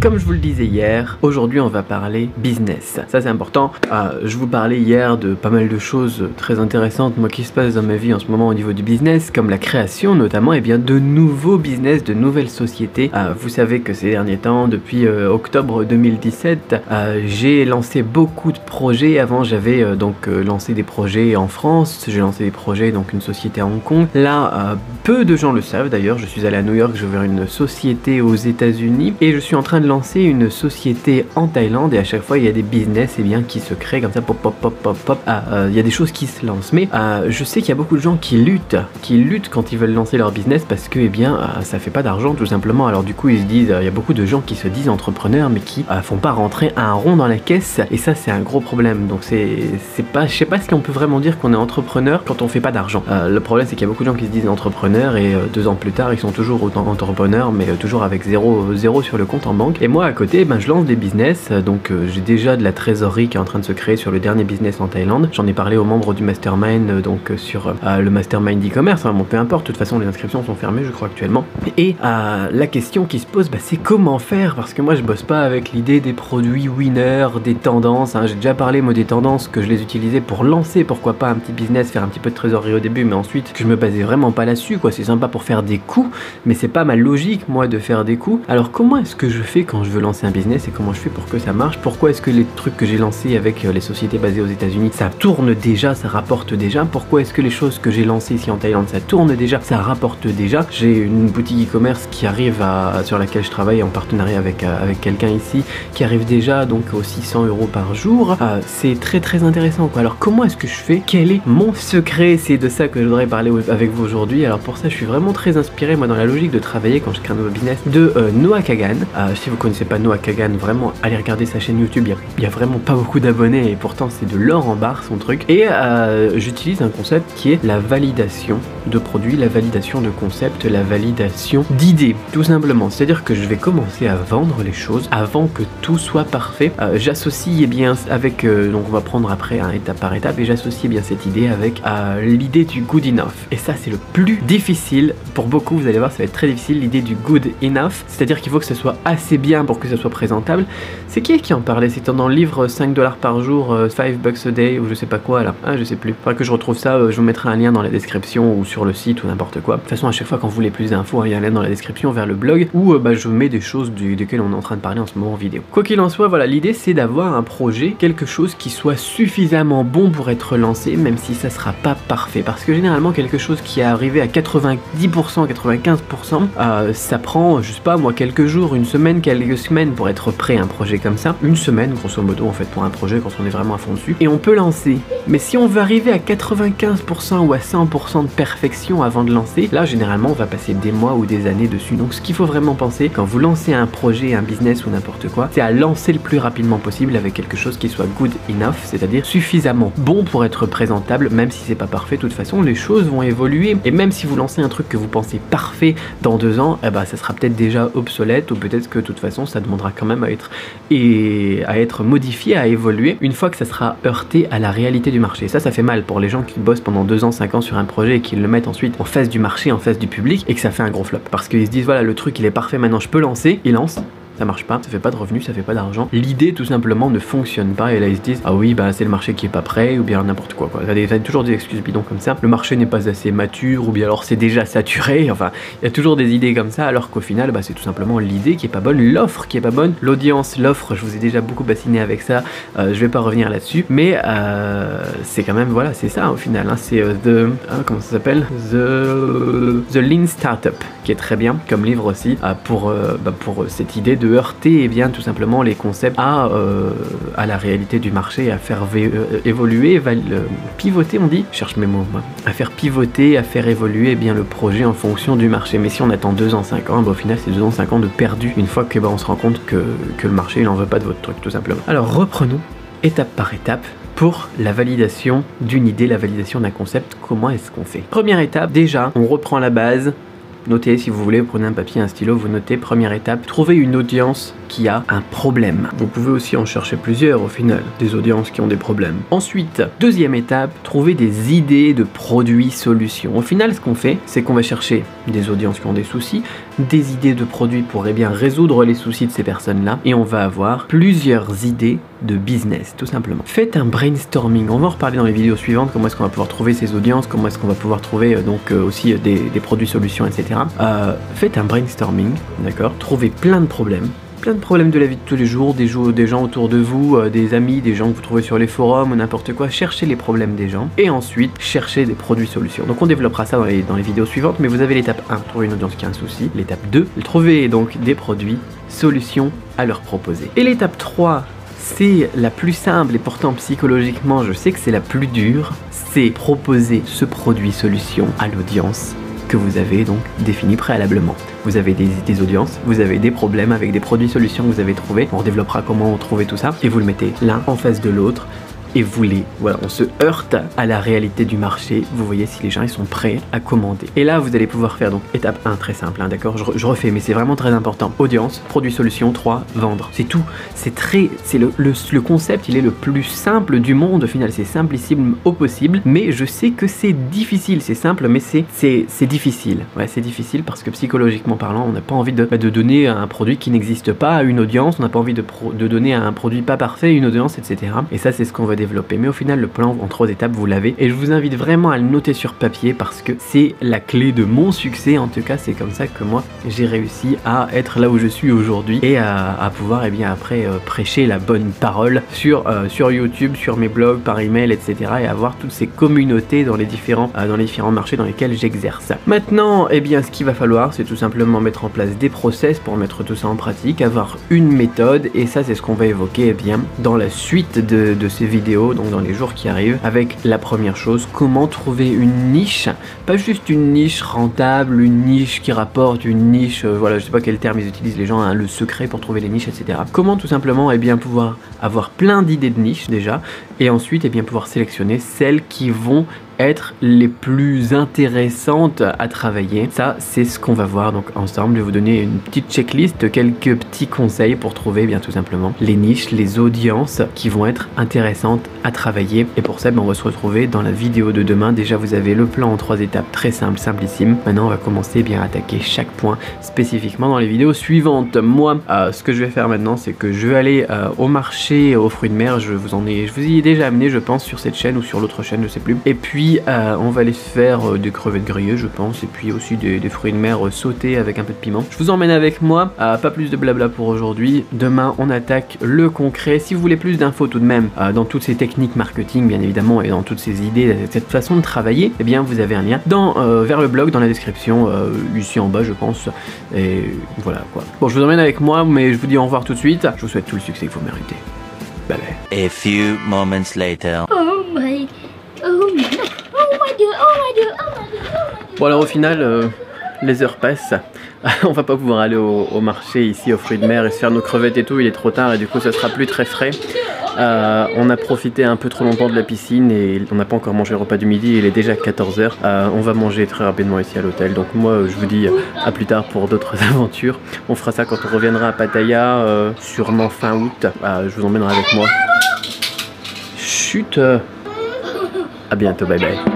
Comme je vous le disais hier, aujourd'hui on va parler business. Ça c'est important. Je vous parlais hier de pas mal de choses très intéressantes moi qui se passent dans ma vie en ce moment au niveau du business, comme la création notamment, et bien de nouveaux business, de nouvelles sociétés. Vous savez que ces derniers temps, depuis octobre 2017, j'ai lancé beaucoup de projets. Avant j'avais lancé des projets en France, j'ai lancé des projets, donc une société à Hong Kong. Là, peu de gens le savent d'ailleurs, je suis allé à New York, j'ai ouvert une société aux États-Unis et je suis en train de lancer une société en Thaïlande, et à chaque fois il y a des business qui se créent comme ça, pop pop pop pop pop. Il y a des choses qui se lancent, mais je sais qu'il y a beaucoup de gens qui luttent quand ils veulent lancer leur business parce que ça fait pas d'argent tout simplement. Alors du coup ils se disent, il y a beaucoup de gens qui se disent entrepreneurs mais qui font pas rentrer un rond dans la caisse, et ça c'est un gros problème. Donc c'est pas, je sais pas si on peut vraiment dire qu'on est entrepreneur quand on fait pas d'argent. Le problème c'est qu'il y a beaucoup de gens qui se disent entrepreneurs et 2 ans plus tard ils sont toujours entrepreneurs mais toujours avec zéro sur le compte en banque. Et moi à côté je lance des business, donc j'ai déjà de la trésorerie qui est en train de se créer sur le dernier business en Thaïlande. J'en ai parlé aux membres du mastermind, donc sur le mastermind e-commerce, bon peu importe, de toute façon les inscriptions sont fermées je crois actuellement. Et la question qui se pose c'est comment faire, parce que moi je bosse pas avec l'idée des produits winners, des tendances, j'ai déjà parlé moi des tendances, que je les utilisais pour lancer pourquoi pas un petit business, faire un petit peu de trésorerie au début, mais ensuite que je me basais vraiment pas là-dessus quoi. C'est sympa pour faire des coups mais c'est pas ma logique moi de faire des coups. Alors comment est-ce que je fais quand je veux lancer un business et comment je fais pour que ça marche? Pourquoi est-ce que les trucs que j'ai lancés avec les sociétés basées aux États-Unis ça tourne déjà, ça rapporte déjà? Pourquoi est-ce que les choses que j'ai lancées ici en Thaïlande ça tourne déjà, ça rapporte déjà? J'ai une boutique e-commerce qui arrive sur laquelle je travaille en partenariat avec quelqu'un ici, qui arrive déjà donc aux 600 € par jour. C'est très intéressant quoi. Alors comment est-ce que je fais? Quel est mon secret? C'est de ça que je voudrais parler avec vous aujourd'hui. Alors pour ça je suis vraiment très inspiré moi dans la logique de travailler quand je crée un nouveau business de Noah Kagan. Si vous connaissez pas Noah Kagan, vraiment allez regarder sa chaîne YouTube, il y a vraiment pas beaucoup d'abonnés et pourtant c'est de l'or en barre son truc. Et j'utilise un concept qui est la validation de produits, la validation de concepts, la validation d'idées tout simplement. C'est à dire que je vais commencer à vendre les choses avant que tout soit parfait. J'associe avec donc on va prendre après étape par étape, et j'associe bien cette idée avec l'idée du good enough. Et ça c'est le plus difficile pour beaucoup, vous allez voir ça va être très difficile, l'idée du good enough, c'est à dire qu'il faut que ça soit assez bien pour que ça soit présentable. C'est qui en parlait? C'était dans le livre 5 $ par jour, 5 bucks a day, ou je sais pas quoi là, je sais plus, faudra que je retrouve ça, je vous mettrai un lien dans la description ou sur le site ou n'importe quoi. De toute façon à chaque fois quand vous voulez plus d'infos, il y a un lien dans la description vers le blog où je mets des choses desquelles on est en train de parler en ce moment en vidéo. Quoi qu'il en soit, voilà, l'idée c'est d'avoir un projet, quelque chose qui soit suffisamment bon pour être lancé, même si ça sera pas parfait, parce que généralement quelque chose qui est arrivé à 90%, 95%, ça prend, je sais pas moi, quelques jours, une semaine, quelques semaines pour être prêt un projet comme ça. Une semaine grosso modo en fait pour un projet quand on est vraiment à fond dessus, et on peut lancer. Mais si on veut arriver à 95% ou à 100% de perfection avant de lancer, là généralement on va passer des mois ou des années dessus. Donc ce qu'il faut vraiment penser quand vous lancez un projet, un business ou n'importe quoi, c'est à lancer le plus rapidement possible avec quelque chose qui soit good enough, c'est-à-dire suffisamment bon pour être présentable, même si c'est pas parfait. De toute façon les choses vont évoluer, et même si vous lancez un truc que vous pensez parfait dans 2 ans, ça sera peut-être déjà obsolète, ou peut-être que de toute façon ça demandera quand même à être modifié, à évoluer une fois que ça sera heurté à la réalité du marché. Ça fait mal pour les gens qui bossent pendant 2 ans, 5 ans sur un projet et qui le mettent ensuite en face du marché, en face du public, et que ça fait un gros flop parce qu'ils se disent voilà, le truc il est parfait maintenant, je peux lancer, ils lancent, ça marche pas, ça fait pas de revenus, ça fait pas d'argent, l'idée tout simplement ne fonctionne pas, et là ils se disent ah oui c'est le marché qui est pas prêt, ou bien n'importe quoi. Ça a toujours des excuses bidons comme ça, le marché n'est pas assez mature, ou bien alors c'est déjà saturé, enfin il y a toujours des idées comme ça, alors qu'au final c'est tout simplement l'idée qui est pas bonne, l'offre qui est pas bonne, l'audience, l'offre, je vous ai déjà beaucoup bassiné avec ça, je vais pas revenir là-dessus, mais c'est quand même, voilà, c'est ça au final, c'est comment ça s'appelle, The Lean Startup, qui est très bien comme livre aussi, pour cette idée de heurter tout simplement les concepts à la réalité du marché, à faire évoluer, pivoter, on dit, je cherche mes mots moi, à faire pivoter, à faire évoluer le projet en fonction du marché. Mais si on attend 2 ans, 5 ans, au final c'est 2 ans, 5 ans de perdu, une fois que on se rend compte que le marché il en veut pas de votre truc tout simplement. Alors reprenons étape par étape pour la validation d'une idée, la validation d'un concept. Comment est-ce qu'on fait? Première étape, déjà on reprend la base. Notez si vous voulez, prenez un papier, un stylo, vous notez. Première étape, trouvez une audience qui a un problème. Vous pouvez aussi en chercher plusieurs au final, des audiences qui ont des problèmes. Ensuite, deuxième étape, trouver des idées de produits solutions. Au final, ce qu'on fait, c'est qu'on va chercher des audiences qui ont des soucis, des idées de produits pour bien résoudre les soucis de ces personnes-là, et on va avoir plusieurs idées de business, tout simplement. Faites un brainstorming, on va en reparler dans les vidéos suivantes, comment est-ce qu'on va pouvoir trouver ces audiences, comment est-ce qu'on va pouvoir trouver aussi des produits solutions, etc. Faites un brainstorming, d'accord? Trouvez plein de problèmes de la vie de tous les jours, des gens autour de vous, des amis, des gens que vous trouvez sur les forums ou n'importe quoi. Cherchez les problèmes des gens et ensuite cherchez des produits solutions. Donc on développera ça dans les vidéos suivantes, mais vous avez l'étape 1, trouver une audience qui a un souci. L'étape 2, trouver donc des produits solutions à leur proposer. Et l'étape 3, c'est la plus simple et pourtant psychologiquement je sais que c'est la plus dure, c'est proposer ce produit solution à l'audience que vous avez donc défini préalablement. Vous avez des audiences, vous avez des problèmes avec des produits solutions que vous avez trouvés, on développera comment trouver tout ça, et vous le mettez l'un en face de l'autre, et voilà, on se heurte à la réalité du marché, vous voyez si les gens ils sont prêts à commander. Et là vous allez pouvoir faire donc étape 1 très simple, hein, d'accord, je refais mais c'est vraiment très important. Audience, produit solution, 3, vendre. C'est tout, c'est le concept il est le plus simple du monde au final, c'est simplissime au possible, mais je sais que c'est difficile, c'est simple mais c'est difficile. Ouais, c'est difficile parce que psychologiquement parlant, on n'a pas envie de donner un produit qui n'existe pas à une audience, on n'a pas envie de donner un produit pas parfait à une audience, etc. Et ça c'est ce qu'on va développer, mais au final le plan en 3 étapes vous l'avez et je vous invite vraiment à le noter sur papier parce que c'est la clé de mon succès. En tout cas c'est comme ça que moi j'ai réussi à être là où je suis aujourd'hui et à pouvoir après prêcher la bonne parole sur YouTube, sur mes blogs, par email, etc. et avoir toutes ces communautés dans les différents marchés dans lesquels j'exerce. Maintenant ce qu'il va falloir c'est tout simplement mettre en place des process pour mettre tout ça en pratique, avoir une méthode, et ça c'est ce qu'on va évoquer dans la suite de ces vidéos, donc dans les jours qui arrivent, avec la première chose, comment trouver une niche, pas juste une niche rentable, une niche qui rapporte, une niche, voilà, je sais pas quel terme ils utilisent les gens, hein, le secret pour trouver les niches, etc. Comment tout simplement pouvoir avoir plein d'idées de niches déjà, et ensuite pouvoir sélectionner celles qui vont être les plus intéressantes à travailler. Ça c'est ce qu'on va voir donc ensemble. Je vais vous donner une petite checklist, quelques petits conseils pour trouver tout simplement les niches, les audiences qui vont être intéressantes à travailler, et pour ça on va se retrouver dans la vidéo de demain. Déjà vous avez le plan en 3 étapes, très simple, simplissime. Maintenant on va commencer à attaquer chaque point spécifiquement dans les vidéos suivantes. Moi ce que je vais faire maintenant c'est que je vais aller au marché aux fruits de mer. Je vous y ai déjà amené je pense sur cette chaîne ou sur l'autre chaîne, je sais plus, et puis on va aller faire des crevettes grillées je pense, et puis aussi des fruits de mer sautés avec un peu de piment. Je vous emmène avec moi, pas plus de blabla pour aujourd'hui. Demain on attaque le concret. Si vous voulez plus d'infos tout de même dans toutes ces techniques marketing bien évidemment, et dans toutes ces idées, cette façon de travailler, vous avez un lien vers le blog dans la description, ici en bas je pense, et voilà quoi. Bon, je vous emmène avec moi, mais je vous dis au revoir tout de suite. Je vous souhaite tout le succès que vous méritez. Bye bye. A few moments later. Bon alors au final les heures passent. On va pas pouvoir aller au marché ici aux fruits de mer et se faire nos crevettes et tout, il est trop tard et du coup ça sera plus très frais. On a profité un peu trop longtemps de la piscine et on n'a pas encore mangé le repas du midi, il est déjà 14 h. On va manger très rapidement ici à l'hôtel, donc moi je vous dis à plus tard pour d'autres aventures. On fera ça quand on reviendra à Pattaya, sûrement fin août. Je vous emmènerai avec moi. Chut. À bientôt, bye bye.